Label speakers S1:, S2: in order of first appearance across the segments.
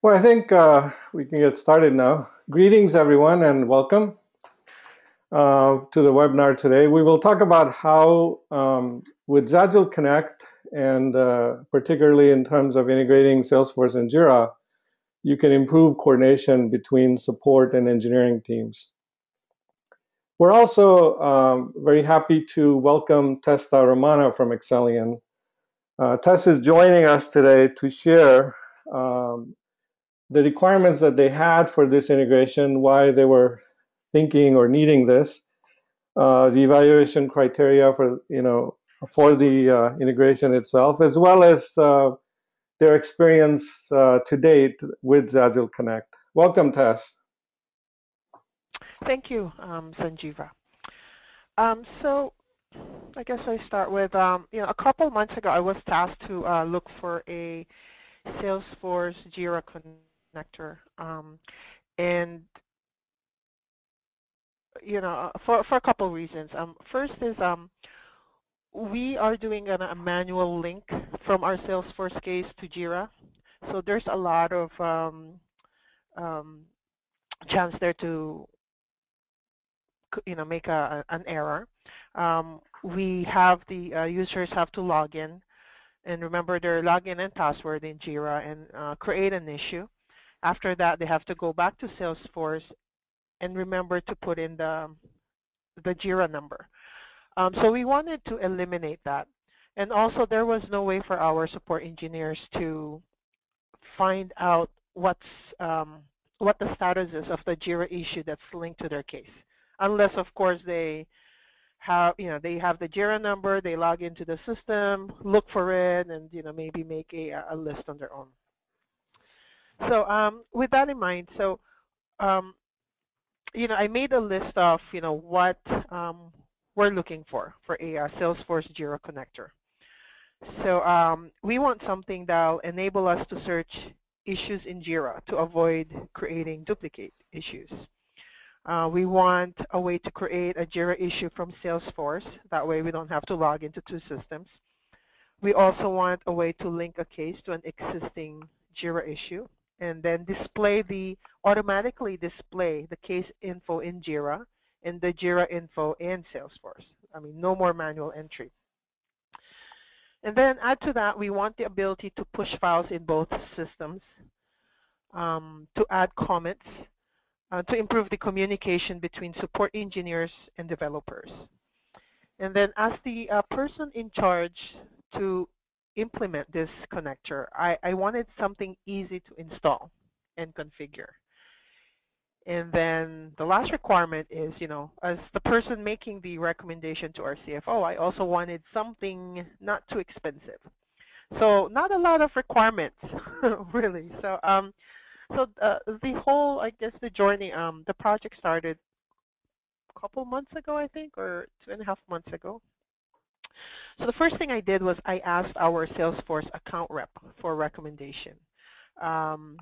S1: Well, I think we can get started now. Greetings, everyone, and welcome to the webinar today. We will talk about how, with zAgileConnect, and particularly in terms of integrating Salesforce and JIRA, you can improve coordination between support and engineering teams. We're also very happy to welcome Tess Romana from Accellion. Tess is joining us today to share the requirements that they had for this integration, why they were thinking or needing this, the evaluation criteria for the integration itself, as well as their experience to date with zAgileConnect. Welcome, Tess.
S2: Thank you, Sanjeeva. So I guess I start with, a couple months ago, I was tasked to look for a Salesforce JIRA connector, and for a couple reasons. First is we are doing a manual link from our Salesforce case to JIRA, so there's a lot of chance there to make an error. We have the users have to log in and remember their login and password in JIRA and create an issue. After that, they have to go back to Salesforce and remember to put in the JIRA number. So we wanted to eliminate that. And also, there was no way for our support engineers to find out what the status is of the JIRA issue that's linked to their case, unless, of course, they have the JIRA number, they log into the system, look for it, and maybe make a list on their own. So with that in mind, I made a list of what we're looking for a Salesforce JIRA connector. So we want something that will enable us to search issues in JIRA to avoid creating duplicate issues. We want a way to create a JIRA issue from Salesforce. That way we don't have to log into two systems. We also want a way to link a case to an existing JIRA issue and then automatically display the case info in JIRA and the JIRA info in Salesforce. I mean, no more manual entry. And then add to that, we want the ability to push files in both systems, to add comments, to improve the communication between support engineers and developers. And then as the person in charge to implement this connector, I wanted something easy to install and configure. And then the last requirement is, as the person making the recommendation to our CFO, I also wanted something not too expensive. So not a lot of requirements, really. So the whole, I guess, the journey, the project started a couple months ago, I think, or 2.5 months ago. So the first thing I did was I asked our Salesforce account rep for a recommendation.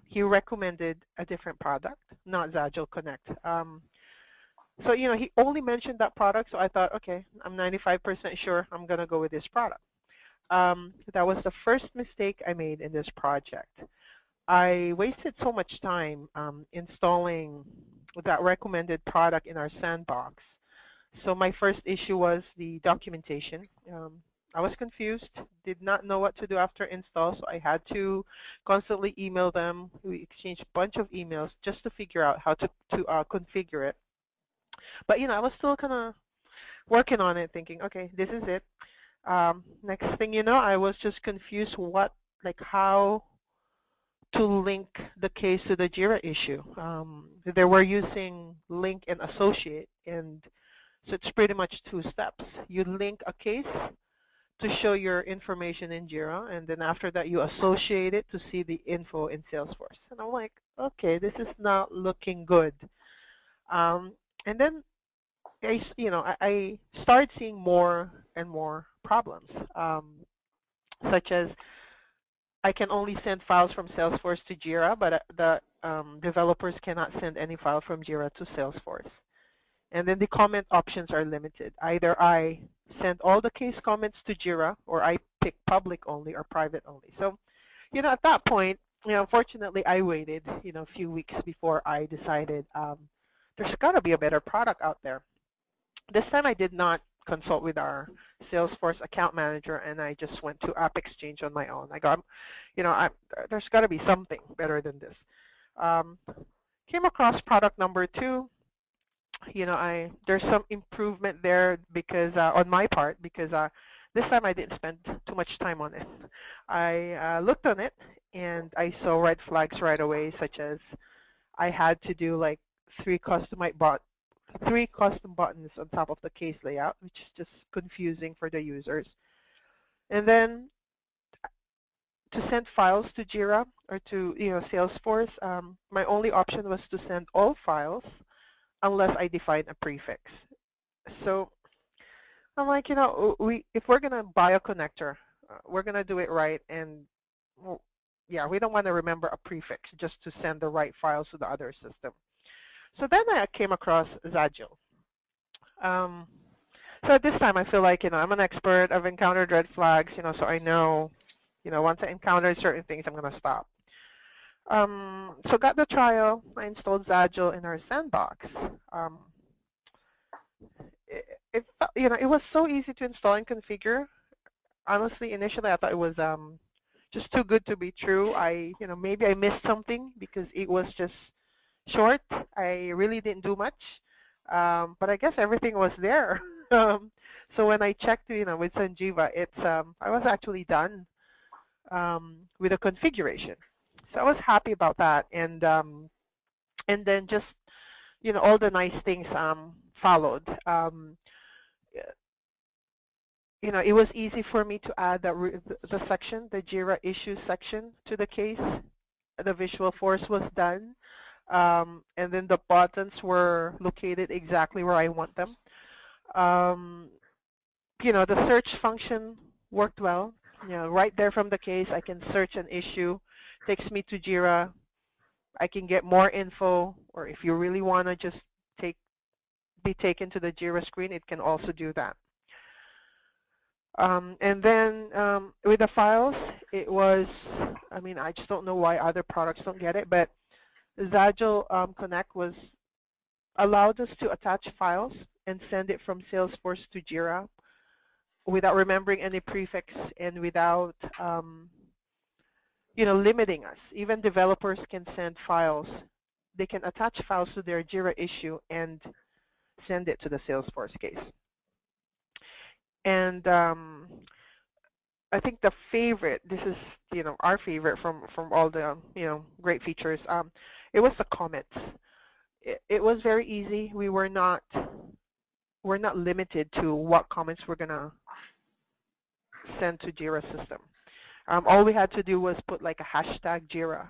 S2: He recommended a different product, not zAgileConnect. So, he only mentioned that product, so I thought, okay, I'm 95% sure I'm going to go with this product. That was the first mistake I made in this project. I wasted so much time installing that recommended product in our sandbox. So my first issue was the documentation. I was confused, did not know what to do after install, so I had to constantly email them. We exchanged a bunch of emails just to figure out how to configure it. But, I was still kind of working on it, thinking, okay, this is it. Next thing you know, I was just confused how to link the case to the JIRA issue. They were using link and associate, and so it's pretty much 2 steps. You link a case to show your information in JIRA, and then after that you associate it to see the info in Salesforce. And I'm like, okay, this is not looking good. And then I started seeing more and more problems, such as I can only send files from Salesforce to JIRA, but the developers cannot send any file from JIRA to Salesforce. And then the comment options are limited. Either I send all the case comments to JIRA, or I pick public only or private only. So, at that point, Unfortunately, I waited, a few weeks before I decided there's got to be a better product out there. This time I did not consult with our Salesforce account manager, and I just went to App Exchange on my own. I got, there's got to be something better than this. Um, Came across product number two. There's some improvement there because on my part because this time I didn't spend too much time on it. I looked on it and I saw red flags right away, such as I had to do like three three custom buttons on top of the case layout, which is just confusing for the users. And then to send files to JIRA or to Salesforce, my only option was to send all files unless I define a prefix. So I'm like, if we're gonna buy a connector, we're gonna do it right, and well, yeah, we don't want to remember a prefix just to send the right files to the other system. So then I came across zAgile. Um, so at this time, I feel like I'm an expert. I've encountered red flags, so I know, once I encounter certain things, I'm gonna stop. So got the trial. I installed zAgile in our sandbox. Um, it was so easy to install and configure. Honestly, initially I thought it was just too good to be true. Maybe I missed something because it was just short. I really didn't do much, but I guess everything was there. So when I checked, with Sanjiva, I was actually done with the configuration. So I was happy about that, and then just all the nice things followed. It was easy for me to add the section, the JIRA issues section, to the case. The visual force was done, and then the buttons were located exactly where I want them. The search function worked well. Right there from the case, I can search an issue, takes me to JIRA. I can get more info, or if you really want to just be taken to the JIRA screen, it can also do that. And then with the files, it was, I just don't know why other products don't get it, but zAgile Connect allowed us to attach files and send it from Salesforce to JIRA without remembering any prefix and without, limiting us. Even developers can send files. They can attach files to their JIRA issue and send it to the Salesforce case. And I think the favorite, this is our favorite from all the great features. It was the comments. It was very easy. We're not limited to what comments we're gonna send to JIRA system. All we had to do was put like a hashtag JIRA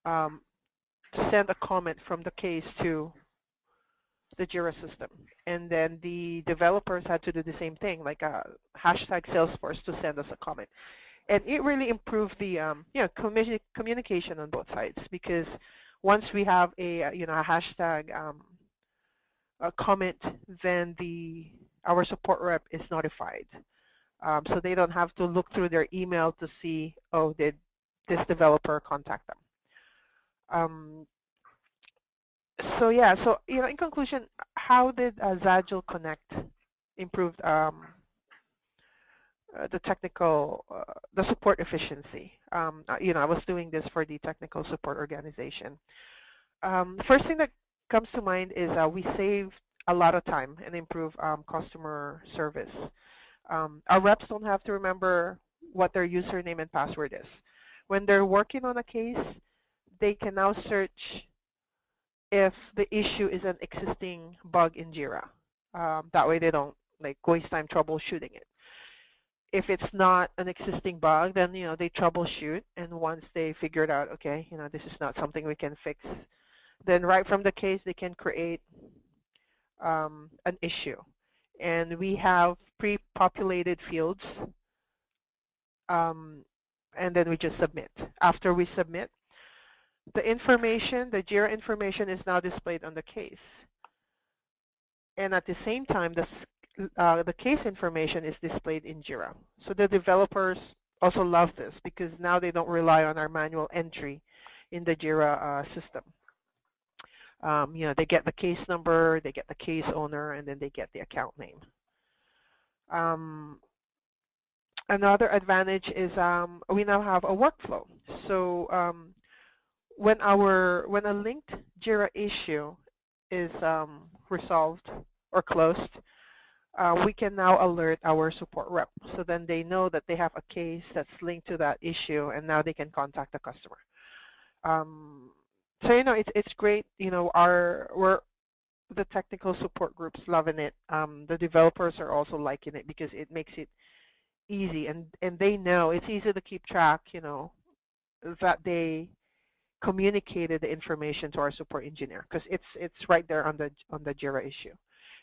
S2: to send a comment from the case to the JIRA system, and then the developers had to do the same thing, like a hashtag Salesforce to send us a comment, and it really improved the communication on both sides, because once we have a hashtag a comment, then our support rep is notified, so they don't have to look through their email to see, oh, did this developer contact them. So yeah, in conclusion, how did zAgileConnect improve the support efficiency? I was doing this for the technical support organization. The first thing that comes to mind is we saved a lot of time and improve customer service. Our reps don't have to remember what their username and password is. When they're working on a case, they can now search if the issue is an existing bug in JIRA. That way they don't waste time troubleshooting it. If it's not an existing bug, then they troubleshoot, and once they figure it out, okay, this is not something we can fix, then right from the case they can create an issue. And we have pre-populated fields, and then we just submit. After we submit, the the JIRA information is now displayed on the case. And at the same time, the case information is displayed in JIRA. So the developers also love this because now they don't rely on our manual entry in the JIRA system. They get the case number, they get the case owner, and then they get the account name. Another advantage is we now have a workflow. So when a linked JIRA issue is resolved or closed, we can now alert our support rep. So then they know that they have a case that's linked to that issue, and now they can contact the customer. So it's great. We're the technical support groups loving it. The developers are also liking it because it makes it easy, and they know it's easy to keep track. That they communicated the information to our support engineer because it's right there on the JIRA issue.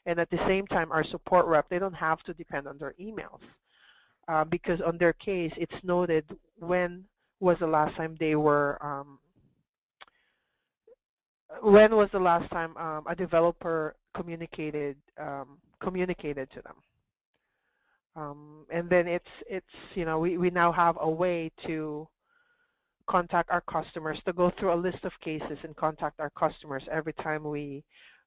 S2: And at the same time, our support rep, they don't have to depend on their emails because on their case, it's noted when was the last time they were when was the last time a developer communicated to them. And then we now have a way to contact our customers, to go through a list of cases and contact our customers every time we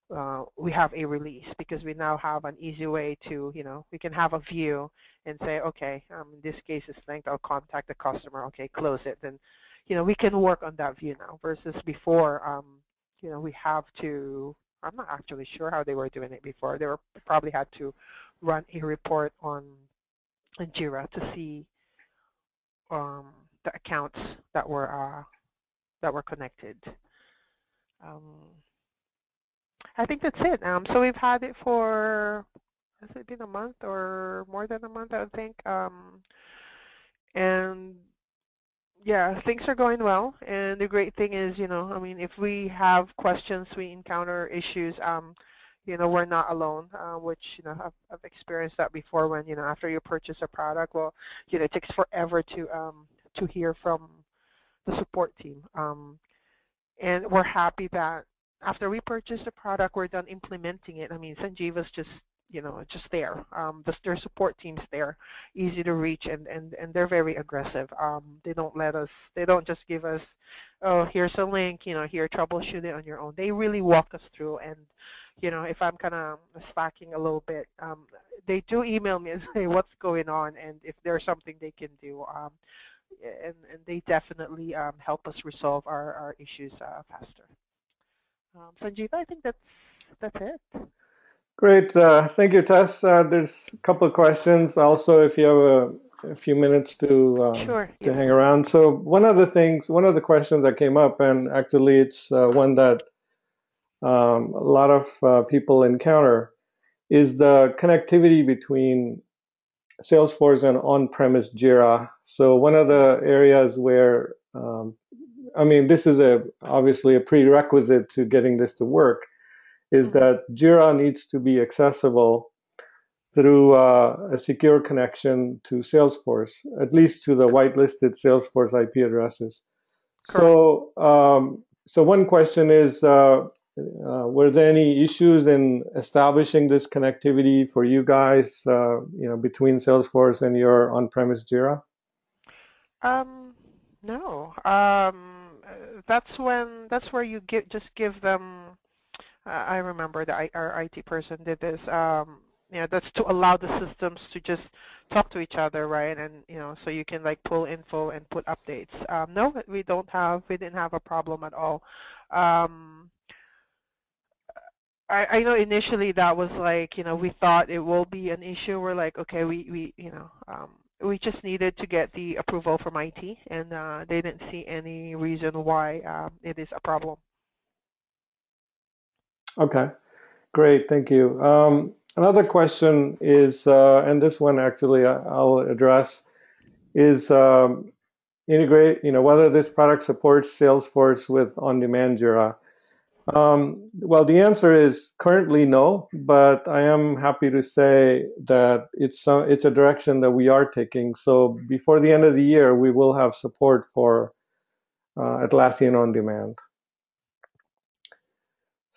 S2: have a release, because we now have an easy way to, we can have a view and say, okay, this case is linked, I'll contact the customer, okay, close it. Then, we can work on that view now versus before, we have to, I'm not actually sure how they were doing it before. They probably had to run a report on JIRA to see the accounts that were connected. I think that's it. So we've had it for, has it been a month or more than a month, I would think. And yeah, things are going well. And the great thing is, if we have questions, we encounter issues, we're not alone, which, I've experienced that before when, after you purchase a product, well, it takes forever to hear from the support team. And we're happy that after we purchase the product, we're done implementing it. I mean, Sanjeeva's just there. Their support team's there, easy to reach, and they're very aggressive. They don't just give us, oh, here's a link, here, troubleshoot it on your own. They really walk us through, and, if I'm kind of slacking a little bit, they do email me and say what's going on and if there's something they can do. And they definitely help us resolve our issues faster. Sanjeeva, I think that's it.
S1: Great. Thank you, Tess. There's a couple of questions. Also, if you have a few minutes to
S2: Sure,
S1: hang around. So one of the questions that came up, and actually it's one that a lot of people encounter, is the connectivity between Salesforce and on-premise JIRA. So one of the areas where, this is obviously a prerequisite to getting this to work, is that JIRA needs to be accessible through a secure connection to Salesforce, at least to the whitelisted Salesforce IP addresses. So, so one question is, were there any issues in establishing this connectivity for you guys, between Salesforce and your on-premise JIRA?
S2: No. That's where you give them. I remember that our IT person did this. That's to allow the systems to just talk to each other, right? And so you can like pull info and put updates. No, we didn't have a problem at all. I know initially that was like, we thought it will be an issue. We're like, okay, we just needed to get the approval from IT, and they didn't see any reason why it is a problem. Okay,
S1: great, thank you. Another question is, and this one actually I'll address, is integrate, whether this product supports Salesforce with on-demand JIRA. Well, the answer is currently no, but I am happy to say that it's a direction that we are taking. So before the end of the year, we will have support for Atlassian On Demand.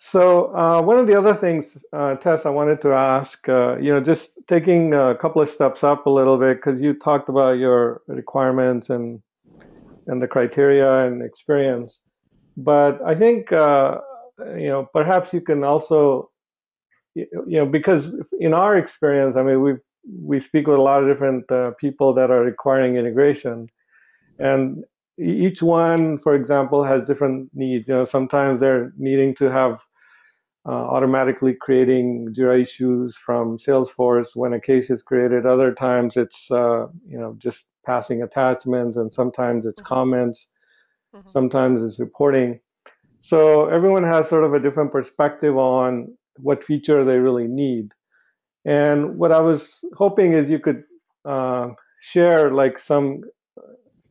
S1: So one of the other things, Tess, I wanted to ask, just taking a couple of steps up a little bit, because you talked about your requirements and the criteria and experience. But I think, perhaps you can also, because in our experience, I mean, we speak with a lot of different people that are requiring integration, and each one, for example, has different needs. Sometimes they're needing to have automatically creating JIRA issues from Salesforce when a case is created. Other times it's just passing attachments, and sometimes it's
S2: Mm-hmm.
S1: comments,
S2: Mm-hmm.
S1: sometimes it's reporting. So everyone has sort of a different perspective on what feature they really need. And what I was hoping is you could share like some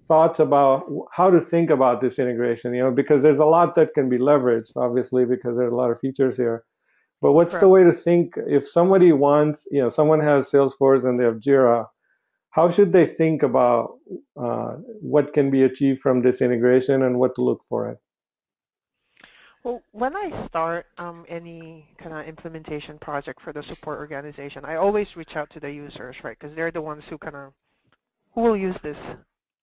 S1: thoughts about how to think about this integration, because there's a lot that can be leveraged, obviously, because there's a lot of features here. But what's the
S2: Correct.
S1: way to think if somebody wants, someone has Salesforce and they have JIRA, how should they think about what can be achieved from this integration and what to look for it?
S2: Well, when I start any kind of implementation project for the support organization, I always reach out to the users, right? Because they're the ones who will use this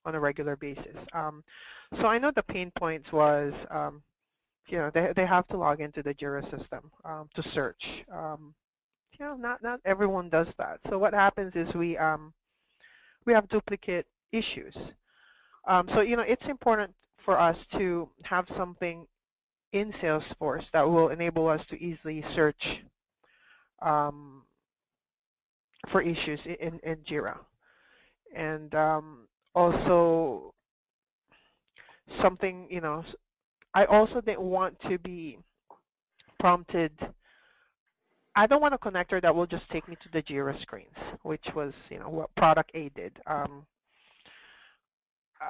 S2: on a regular basis. So I know the pain points was, they have to log into the Jira system to search. Not everyone does that. So what happens is we have duplicate issues. So it's important for us to have something in Salesforce that will enable us to easily search um, for issues in Jira, and also something. I also didn't want to be prompted. I don't want a connector that will just take me to the Jira screens, which was what product A did.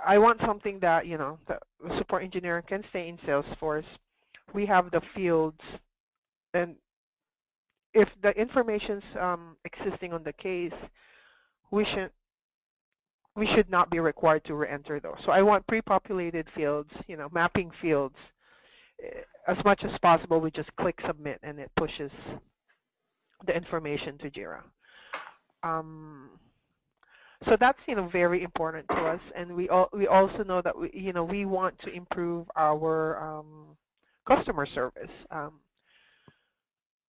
S2: I want something that the support engineer can stay in Salesforce. We have the fields, and if the information's existing on the case, we should we should not be required to re-enter those. So I want pre-populated fields, mapping fields. As much as possible, we just click submit and it pushes the information to Jira. Um, so that's very important to us, and we also know that we want to improve our customer service.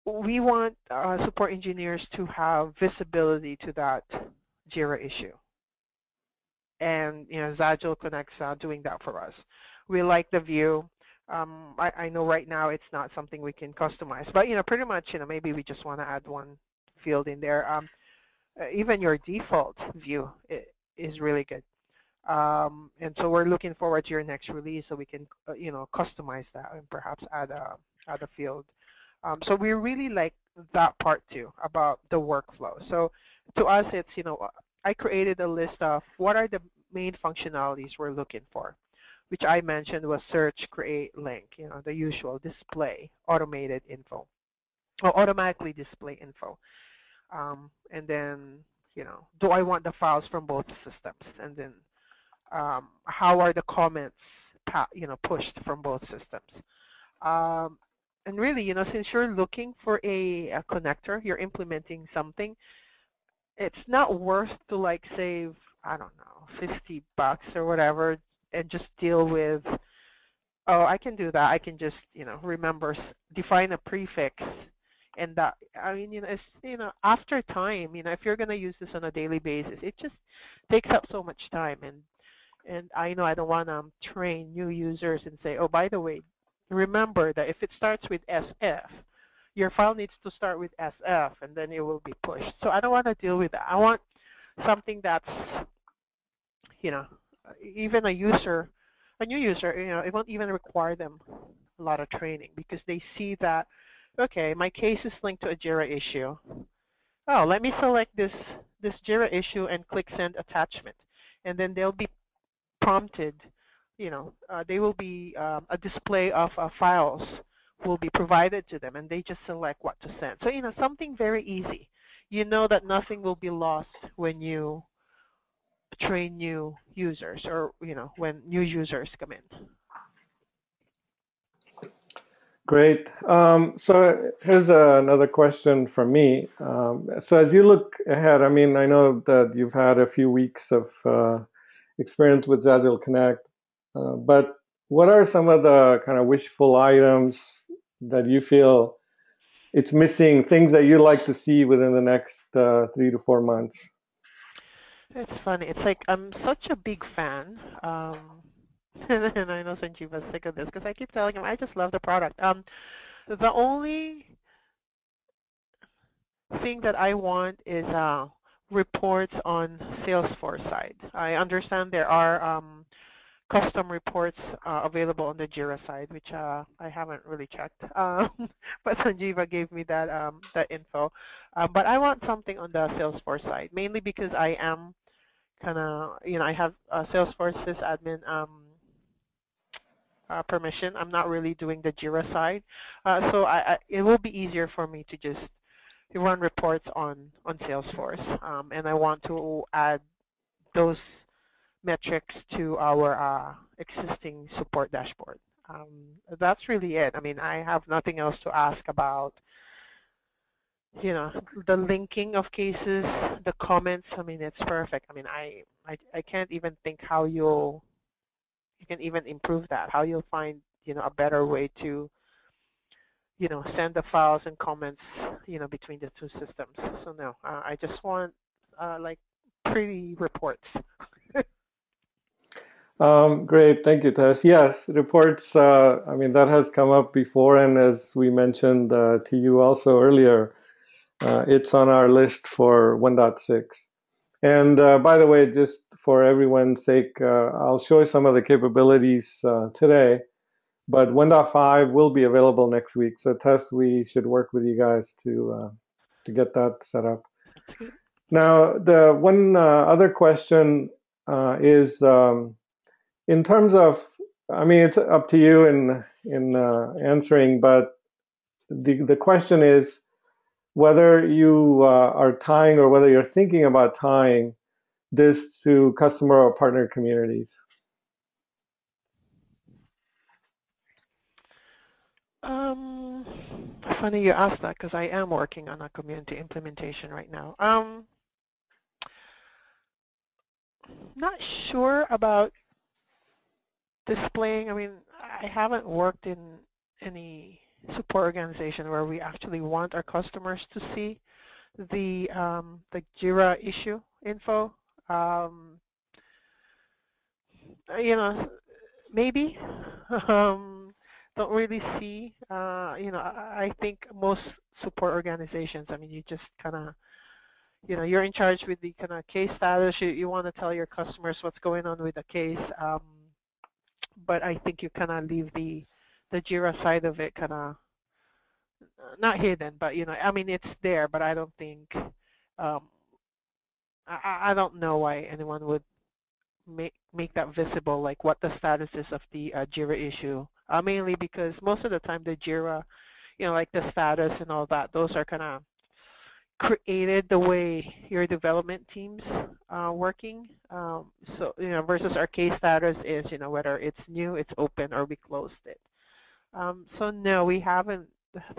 S2: We want support engineers to have visibility to that Jira issue, and zAgileConnect's doing that for us. We like the view. I know right now it's not something we can customize, but pretty much maybe we just want to add one field in there. Even your default view is really good. And so we're looking forward to your next release so we can customize that and perhaps add a field. So we really like that part too about the workflow. So to us, it's I created a list of what are the main functionalities we're looking for, which I mentioned was search, create, link. The usual display, automated info, or automatically display info. And then do I want the files from both systems? And then how are the comments pushed from both systems? Um, and really, since you're looking for a connector, you're implementing something, it's not worth to like save, I don't know, $50 or whatever and just deal with, oh, I can do that. I can just, remember, define a prefix. And that, I mean, it's, after time, if you're going to use this on a daily basis, it just takes up so much time. And I know I don't want to train new users and say, oh, by the way, remember that if it starts with SF, your file needs to start with SF and then it will be pushed. So I don't want to deal with that. I want something that's, you know, even a new user, it won't even require them a lot of training because they see that, okay, my case is linked to a JIRA issue. Oh, let me select this JIRA issue and click send attachment. And then they'll be prompted, they will be a display of files will be provided to them, and they just select what to send. So, something very easy. You know that nothing will be lost when you train new users or, when new users come in.
S1: Great. So here's another question from me. So as you look ahead, I mean, I know that you've had a few weeks of experience with Zagile Connect, but what are some of the kind of wishful items that you feel it's missing, things that you'd like to see within the next 3 to 4 months?
S2: It's funny. It's like I'm such a big fan. And I know Sanjeeva's sick of this because I keep telling him I just love the product. The only thing that I want is reports on Salesforce side. I understand there are custom reports available on the JIRA side, which I haven't really checked. But Sanjeeva gave me that info. But I want something on the Salesforce side, mainly because I am kind of, I have Salesforce sysadmin permission. I'm not really doing the JIRA side, so it will be easier for me to just run reports on Salesforce, and I want to add those metrics to our existing support dashboard. That's really it. I mean, I have nothing else to ask about. The linking of cases, the comments. I mean, it's perfect. I mean, I can't even think how you can even improve that. How you'll find a better way to send the files and comments between the two systems. So no, I just want like pretty reports.
S1: Great, thank you, Tess. Yes, reports, I mean, that has come up before, and as we mentioned to you also earlier, it's on our list for 1.6. And by the way, just for everyone's sake, I'll show you some of the capabilities today, but 1.5 will be available next week. So Tess, we should work with you guys to get that set up. Now, the one other question is in terms of, I mean, it's up to you in answering, but the question is whether you are tying or whether you're thinking about tying this to customer or partner communities.
S2: Um, Funny you asked that because I am working on a community implementation right now. Not sure about displaying. I mean, I haven't worked in any support organization where we actually want our customers to see the Jira issue info. Um, Maybe. Um, don't really see. I think most support organizations. I mean, you just kind of you're in charge with the kind of case status. You want to tell your customers what's going on with the case. But I think you kind of leave the Jira side of it kind of not hidden, but I mean it's there, but I don't think um, I don't know why anyone would make that visible, like what the status is of the Jira issue. Mainly because most of the time the Jira, like the status and all that, those are kind of created the way your development teams working. So versus our case status is whether it's new, it's open, or we closed it. So no, we haven't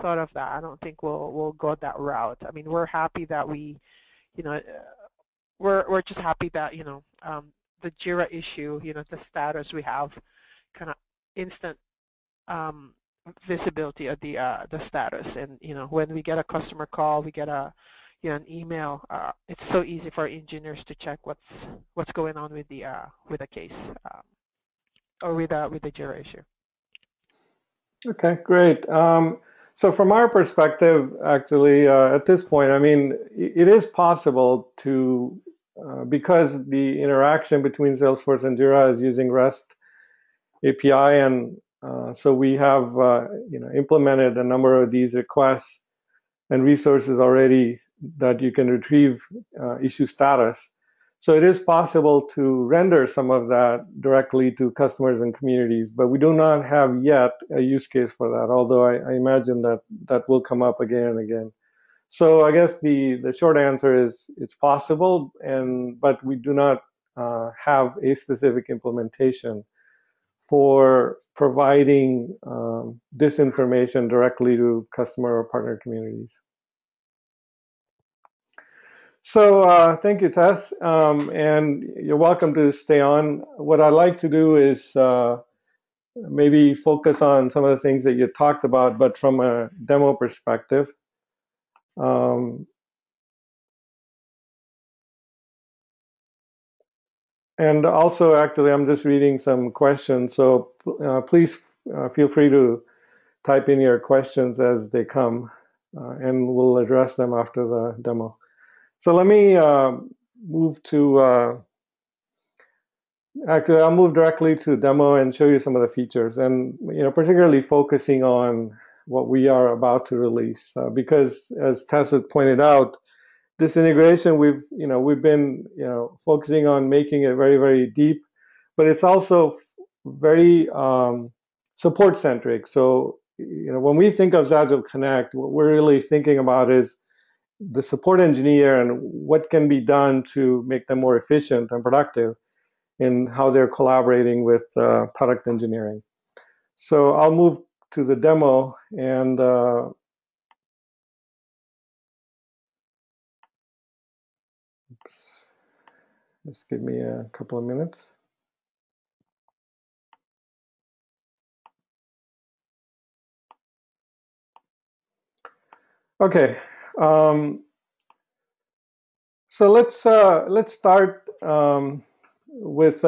S2: thought of that. I don't think we'll go that route. I mean, we're happy that you know, we're just happy that the Jira issue, the status we have, kind of instant um, visibility of the status. And when we get a customer call, we get an email. It's so easy for engineers to check what's going on with the case or with the Jira issue.
S1: Okay, great. So from our perspective, actually, at this point, I mean, it is possible to, because the interaction between Salesforce and Jira is using REST API, and so we have, implemented a number of these requests and resources already that you can retrieve issue status. So it is possible to render some of that directly to customers and communities, but we do not have yet a use case for that, although I imagine that that will come up again and again. So I guess the short answer is it's possible, but we do not have a specific implementation for providing this information directly to customer or partner communities. So thank you, Tess, and you're welcome to stay on. What I'd like to do is maybe focus on some of the things that you talked about, but from a demo perspective. And also, actually, I'm just reading some questions, so please feel free to type in your questions as they come, and we'll address them after the demo. So let me move to, actually, I'll move directly to demo and show you some of the features, and particularly focusing on what we are about to release, because as Tess has pointed out, this integration we've been focusing on making it very, very deep, but it's also very support centric. So when we think of zAgileConnect, what we're really thinking about is the support engineer and what can be done to make them more efficient and productive in how they're collaborating with product engineering. So I'll move to the demo, and just give me a couple of minutes. Okay, so let's start with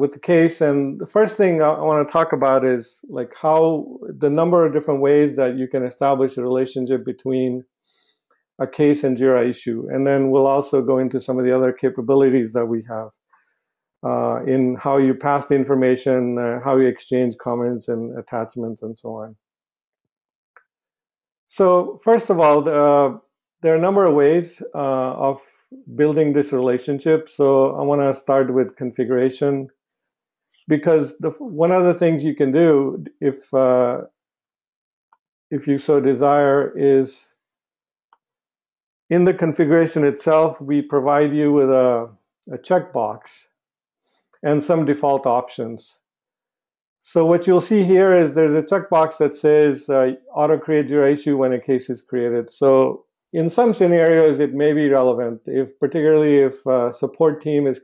S1: with the case. And the first thing I want to talk about is like how the number of different ways that you can establish a relationship between a case and JIRA issue, and then we'll also go into some of the other capabilities that we have in how you pass the information, how you exchange comments and attachments, and so on. So first of all, there are a number of ways of building this relationship. So I want to start with configuration, because one of the things you can do if you so desire is in the configuration itself, we provide you with a checkbox and some default options. So what you'll see here is there's a checkbox that says auto create JIRA issue when a case is created. So in some scenarios, it may be relevant, particularly if a support team is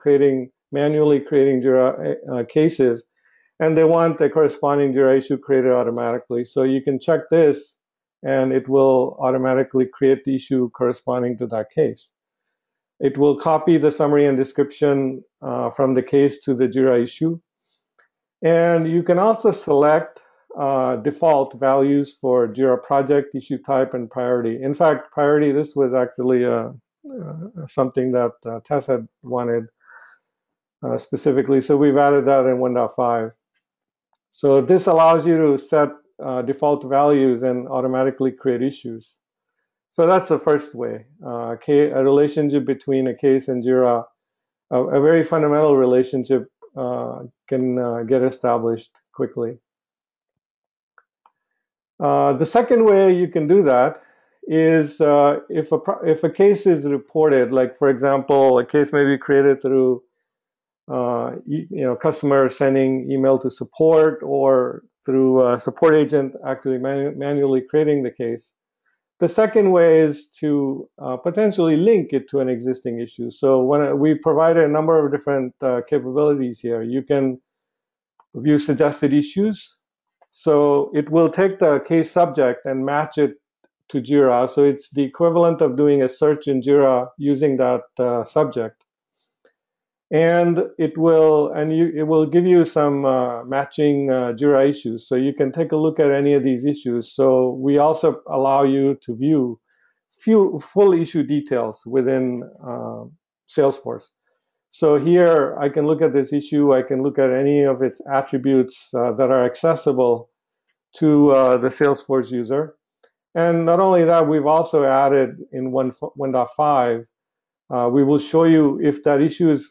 S1: manually creating JIRA cases, and they want the corresponding JIRA issue created automatically. So you can check this, and it will automatically create the issue corresponding to that case. It will copy the summary and description from the case to the JIRA issue. And you can also select default values for JIRA project, issue type, and priority. In fact, priority, this was actually something that Tess had wanted specifically. So we've added that in 1.5. So this allows you to set default values and automatically create issues. So that's the first way, a relationship between a case and JIRA, a very fundamental relationship can get established quickly. The second way you can do that is if a case is reported, like for example, a case may be created through customer sending email to support, or through a support agent actually manually creating the case. The second way is to potentially link it to an existing issue. So when we provide a number of different capabilities here, you can view suggested issues. So it will take the case subject and match it to JIRA. So it's the equivalent of doing a search in JIRA using that subject. And it will give you some matching JIRA issues. So you can take a look at any of these issues. So we also allow you to view full issue details within Salesforce. So here I can look at this issue. I can look at any of its attributes that are accessible to the Salesforce user. And not only that, we've also added in 1.5, we will show you if that issue is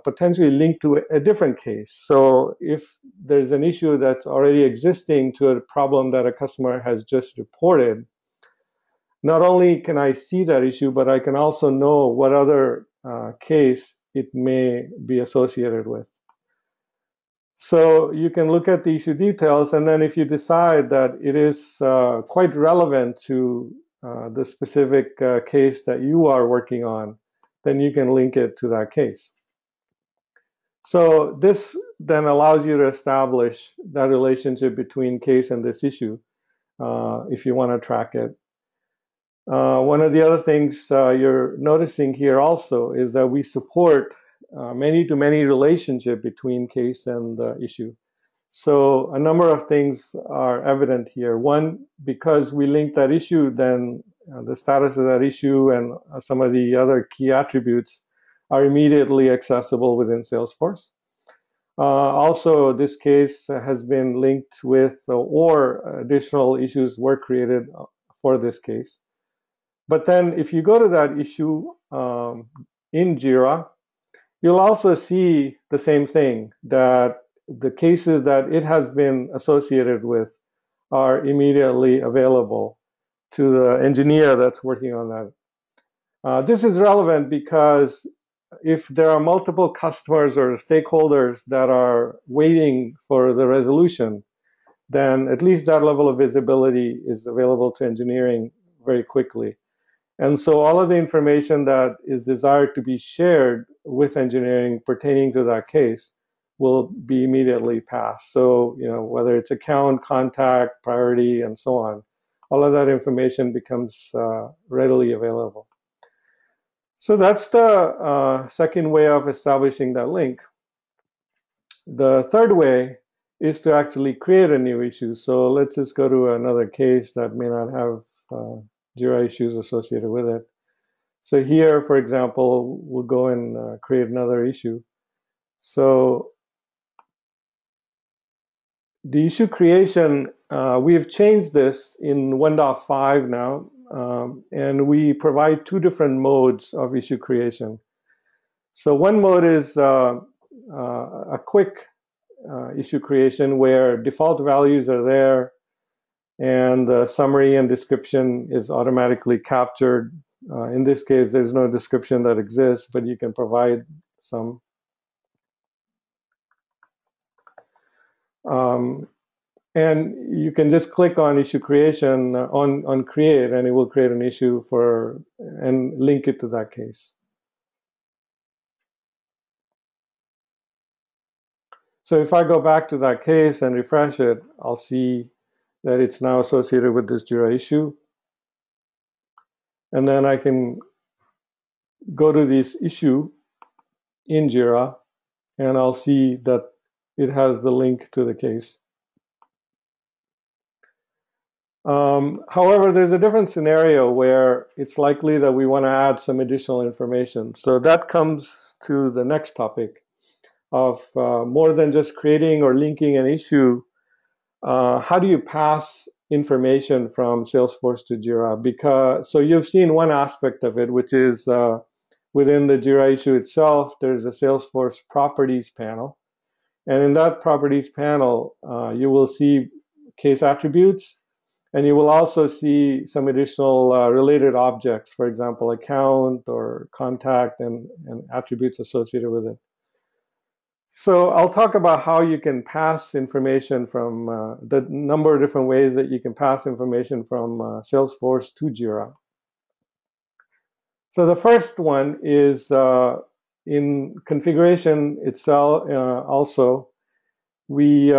S1: potentially linked to a different case. So if there's an issue that's already existing to a problem that a customer has just reported, not only can I see that issue, but I can also know what other case it may be associated with. So you can look at the issue details, and then if you decide that it is quite relevant to the specific case that you are working on, then you can link it to that case. So this then allows you to establish that relationship between case and this issue if you want to track it. One of the other things you're noticing here also is that we support many-to-many relationship between case and issue. So a number of things are evident here. One, because we link that issue, then the status of that issue and some of the other key attributes are immediately accessible within Salesforce. Also, this case has been linked with or additional issues were created for this case. But then if you go to that issue in JIRA, you'll also see the same thing, that the cases that it has been associated with are immediately available to the engineer that's working on that. This is relevant because if there are multiple customers or stakeholders that are waiting for the resolution, then at least that level of visibility is available to engineering very quickly. And so all of the information that is desired to be shared with engineering pertaining to that case will be immediately passed. So, whether it's account, contact, priority, and so on, all of that information becomes readily available. So that's the second way of establishing that link. The third way is to actually create a new issue. So let's just go to another case that may not have JIRA issues associated with it. So here, for example, we'll go and create another issue. So the issue creation, we have changed this in 1.5 now, and we provide two different modes of issue creation. So one mode is a quick issue creation where default values are there and the summary and description is automatically captured. In this case, there's no description that exists, but you can provide some. And you can just click on issue creation on create, and it will create an issue and link it to that case. So if I go back to that case and refresh it, I'll see that it's now associated with this JIRA issue. And then I can go to this issue in JIRA, and I'll see that it has the link to the case. However, there's a different scenario where it's likely that we want to add some additional information. So that comes to the next topic of more than just creating or linking an issue. How do you pass information from Salesforce to JIRA? So you've seen one aspect of it, which is within the JIRA issue itself, there's a Salesforce properties panel. And in that properties panel, you will see case attributes, and you will also see some additional related objects, for example, account or contact and attributes associated with it. So I'll talk about how you can pass information from the number of different ways that you can pass information from Salesforce to JIRA. So the first one is in configuration itself. Also, we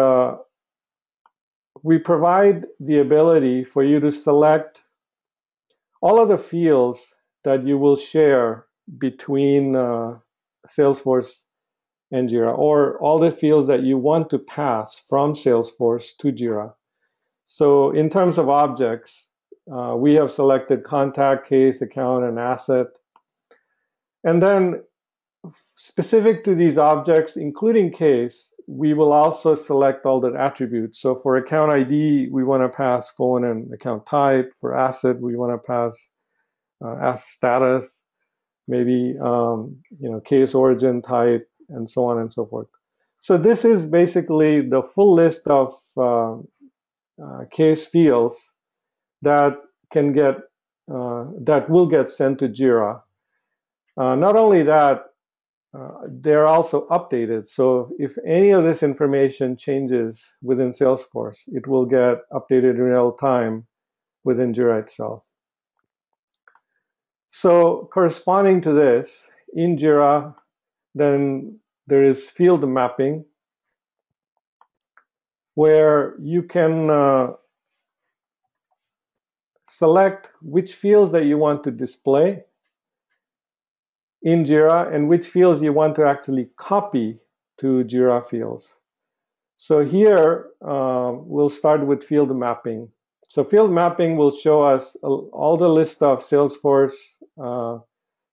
S1: provide the ability for you to select all of the fields that you will share between Salesforce and JIRA, or all the fields that you want to pass from Salesforce to JIRA. So in terms of objects, we have selected contact, case, account, and asset. And then specific to these objects, including case, we will also select all the attributes. So for account ID, we want to pass phone and account type. For asset, we want to pass asset status, maybe case origin type, and so on and so forth. So this is basically the full list of case fields that can get that will get sent to JIRA. Not only that, they're also updated. So if any of this information changes within Salesforce, it will get updated in real time within JIRA itself. So corresponding to this, in JIRA, then there is field mapping, where you can select which fields that you want to display in JIRA and which fields you want to actually copy to JIRA fields. So here we'll start with field mapping. So field mapping will show us all the list of Salesforce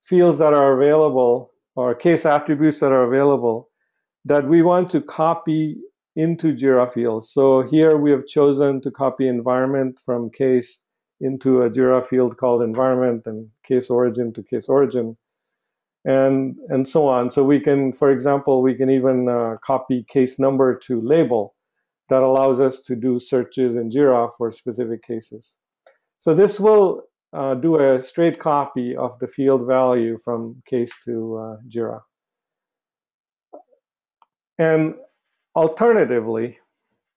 S1: fields that are available, or case attributes that are available, that we want to copy into JIRA fields. So here we have chosen to copy environment from case into a JIRA field called environment, and case origin to case origin, and so on. So we can, for example, we can even copy case number to label. That allows us to do searches in JIRA for specific cases. So this will do a straight copy of the field value from case to JIRA. And alternatively,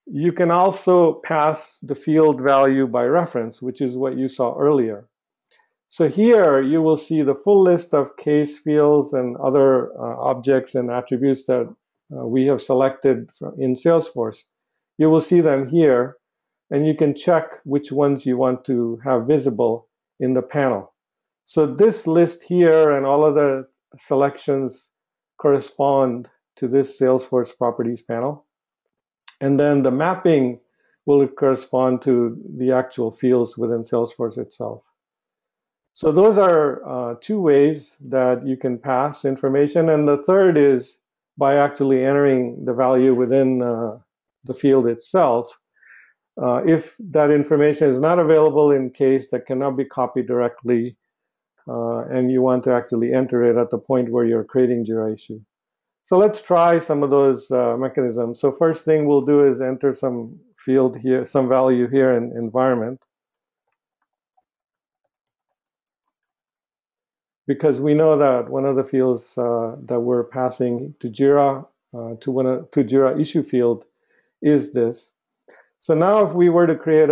S1: you can also pass the field value by reference, which is what you saw earlier. So here you will see the full list of case fields and other objects and attributes that we have selected in Salesforce. You will see them here, and you can check which ones you want to have visible in the panel. So this list here and all of the selections correspond to this Salesforce properties panel. And then the mapping will correspond to the actual fields within Salesforce itself. So those are two ways that you can pass information. And the third is by actually entering the value within the field itself. If that information is not available in case that cannot be copied directly, and you want to actually enter it at the point where you're creating JIRA issue. So let's try some of those mechanisms. So first thing we'll do is enter some field here, some value here in environment. Because we know that one of the fields that we're passing to JIRA, to JIRA issue field is this. So now if we were to create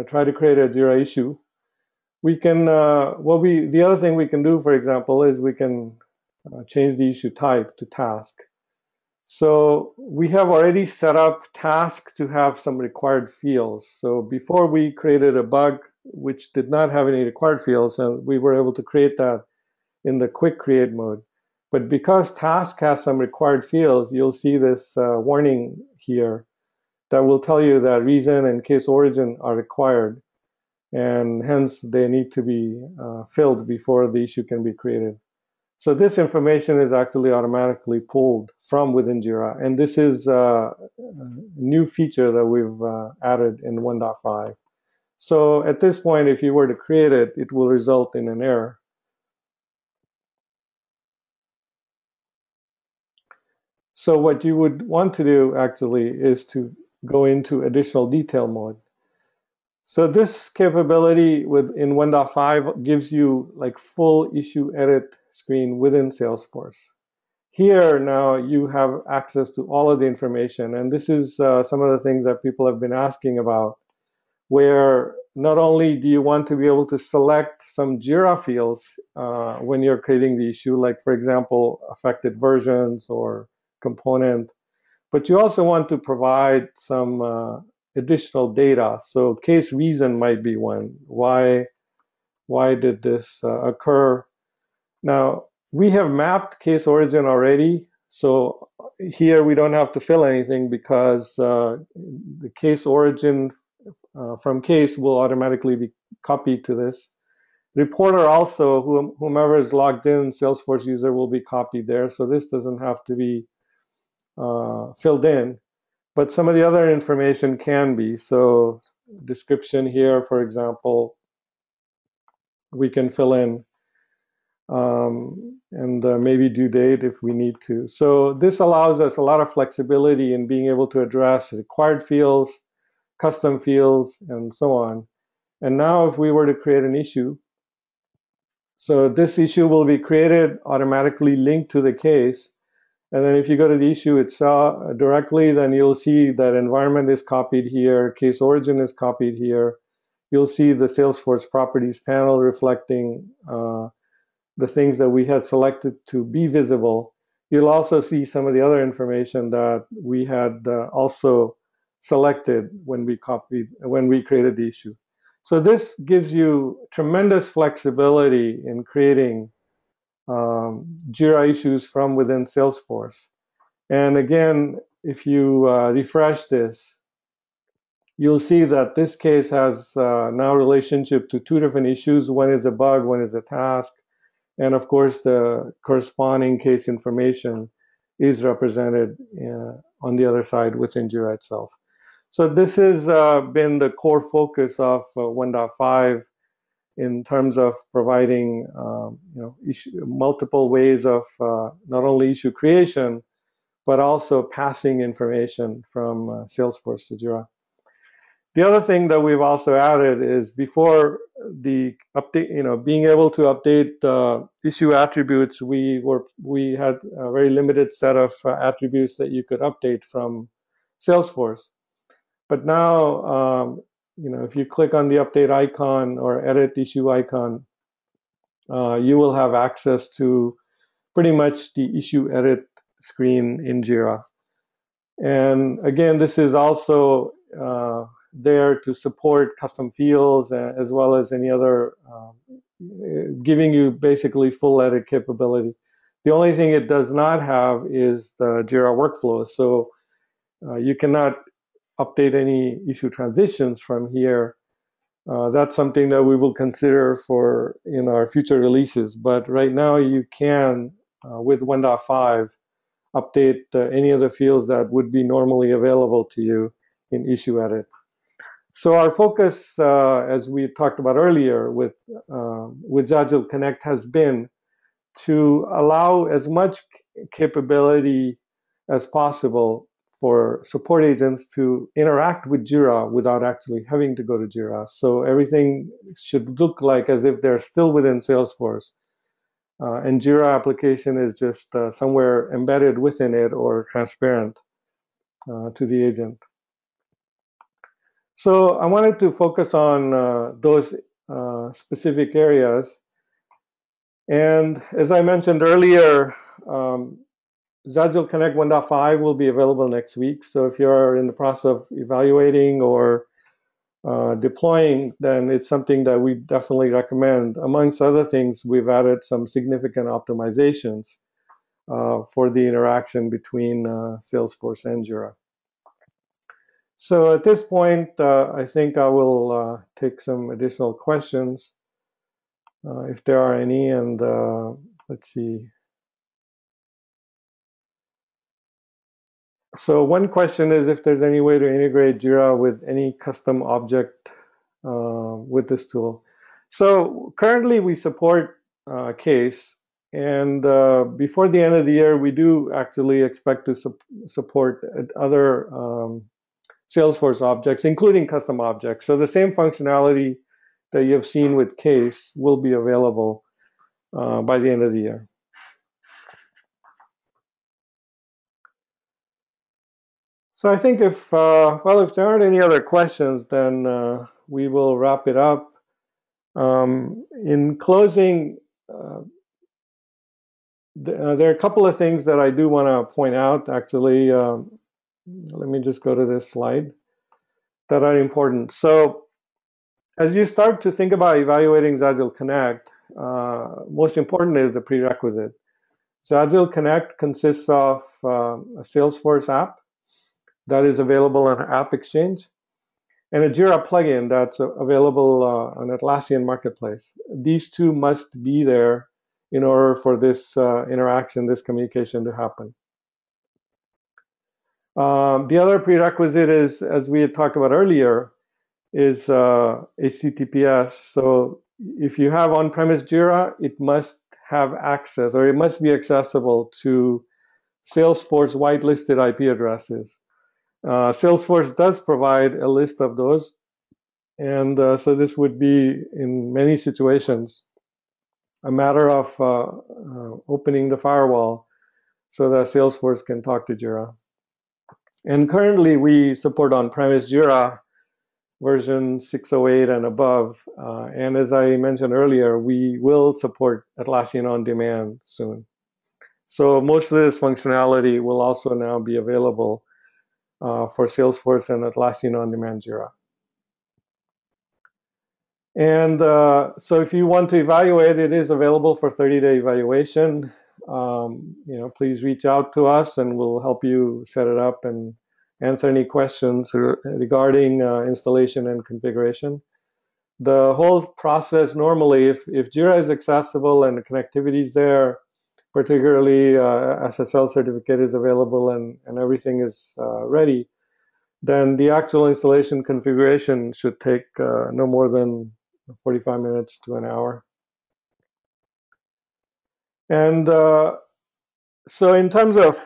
S1: try to create a JIRA issue, we can, the other thing we can do, for example, is we can change the issue type to task. So we have already set up task to have some required fields. So before we created a bug which did not have any required fields, and we were able to create that in the quick create mode. But because task has some required fields, you'll see this warning here that will tell you that reason and case origin are required, and hence they need to be filled before the issue can be created. So this information is actually automatically pulled from within JIRA, and this is a new feature that we've added in 1.5. So at this point, if you were to create it, it will result in an error. So what you would want to do actually is to go into additional detail mode. So this capability in 1.5 gives you like full issue edit screen within Salesforce. Here now you have access to all of the information, and this is some of the things that people have been asking about, where not only do you want to be able to select some JIRA fields when you're creating the issue, like for example, affected versions or component, but you also want to provide some additional data. So case reason might be one. Why did this occur? Now, we have mapped case origin already. So here we don't have to fill anything because the case origin from case will automatically be copied to this. Reporter also, whomever is logged in, Salesforce user will be copied there. So this doesn't have to be filled in. But some of the other information can be. So description here, for example, we can fill in and maybe due date if we need to. So this allows us a lot of flexibility in being able to address required fields, custom fields, and so on. And now if we were to create an issue, So this issue will be created, automatically linked to the case. And then if you go to the issue itself directly, then you'll see that environment is copied here, case origin is copied here. You'll see the Salesforce properties panel reflecting the things that we had selected to be visible. You'll also see some of the other information that we had also selected when we created the issue. So this gives you tremendous flexibility in creating JIRA issues from within Salesforce. And again, if you refresh this, you'll see that this case has now relationship to two different issues. One is a bug, one is a task. And of course, the corresponding case information is represented on the other side within JIRA itself. So this has been the core focus of 1.5 in terms of providing multiple ways of not only issue creation, but also passing information from Salesforce to JIRA. The other thing that we've also added is before the update, being able to update issue attributes, we had a very limited set of attributes that you could update from Salesforce. But now, if you click on the update icon or edit issue icon, you will have access to pretty much the issue edit screen in JIRA. And again, this is also there to support custom fields as well as any other, giving you basically full edit capability. The only thing it does not have is the JIRA workflow. So you cannot update any issue transitions from here. That's something that we will consider for in our future releases. But right now you can, with 1.5, update any of the fields that would be normally available to you in issue edit. So our focus, as we talked about earlier with zAgileConnect, has been to allow as much capability as possible for support agents to interact with JIRA without actually having to go to JIRA. So everything should look like as if they're still within Salesforce. And JIRA application is just somewhere embedded within it or transparent to the agent. So I wanted to focus on those specific areas. And as I mentioned earlier, zAgileConnect 1.5 will be available next week. So if you're in the process of evaluating or deploying, then it's something that we definitely recommend. Amongst other things, we've added some significant optimizations for the interaction between Salesforce and JIRA. So at this point, I think I will take some additional questions if there are any, and let's see. So one question is if there's any way to integrate JIRA with any custom object with this tool. So currently we support Case, and before the end of the year, we do actually expect to support other Salesforce objects, including custom objects. So the same functionality that you have seen with Case will be available by the end of the year. So I think if there aren't any other questions, then we will wrap it up. In closing, there are a couple of things that I do want to point out, actually. Let me just go to this slide that are important. So as you start to think about evaluating zAgileConnect, most important is the prerequisite. zAgileConnect consists of a Salesforce app that is available on App Exchange and a JIRA plugin that's available on Atlassian Marketplace. These two must be there in order for this interaction, this communication to happen. The other prerequisite is, as we had talked about earlier, is HTTPS. So if you have on-premise JIRA, it must have access, or it must be accessible to Salesforce whitelisted IP addresses. Salesforce does provide a list of those, and so this would be in many situations a matter of opening the firewall so that Salesforce can talk to JIRA. And currently we support on-premise JIRA version 608 and above. And as I mentioned earlier, we will support Atlassian On Demand soon. So most of this functionality will also now be available for Salesforce and Atlassian On Demand JIRA. And so if you want to evaluate, it is available for 30-day evaluation. Please reach out to us and we'll help you set it up and answer any questions regarding installation and configuration. The whole process normally, if JIRA is accessible and the connectivity is there, particularly SSL certificate is available and everything is ready, then the actual installation configuration should take no more than 45 minutes to an hour. And so in terms of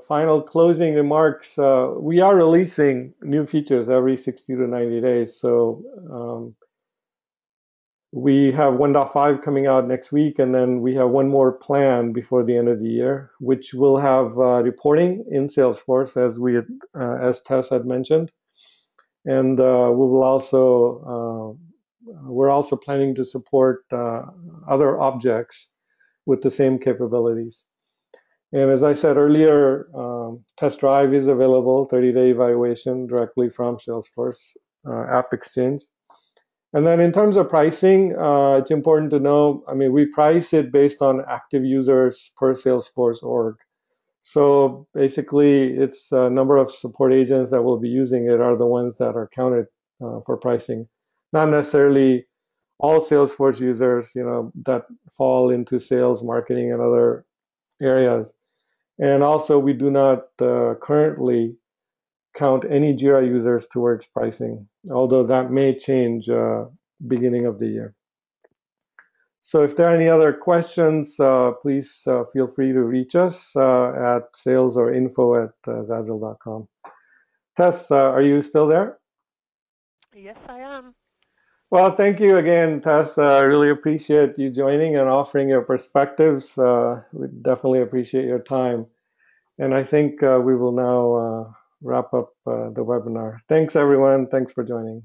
S1: final closing remarks, we are releasing new features every 60 to 90 days. So we have 1.5 coming out next week, and then we have one more planned before the end of the year, which will have reporting in Salesforce, as Tess had mentioned. And we're also planning to support other objects with the same capabilities. And as I said earlier, Test Drive is available, 30-day evaluation directly from Salesforce App Exchange. And then in terms of pricing, it's important to know, we price it based on active users per Salesforce org. So basically, it's a number of support agents that will be using it are the ones that are counted for pricing, not necessarily all Salesforce users, that fall into sales, marketing, and other areas. And also, we do not currently count any JIRA users towards pricing, although that may change beginning of the year. So if there are any other questions, please feel free to reach us at sales or info@zagile.com. Tess, are you still there?
S2: Yes, I am.
S1: Well, thank you again, Tess. I really appreciate you joining and offering your perspectives. We definitely appreciate your time. And I think we will now wrap up the webinar. Thanks, everyone. Thanks for joining.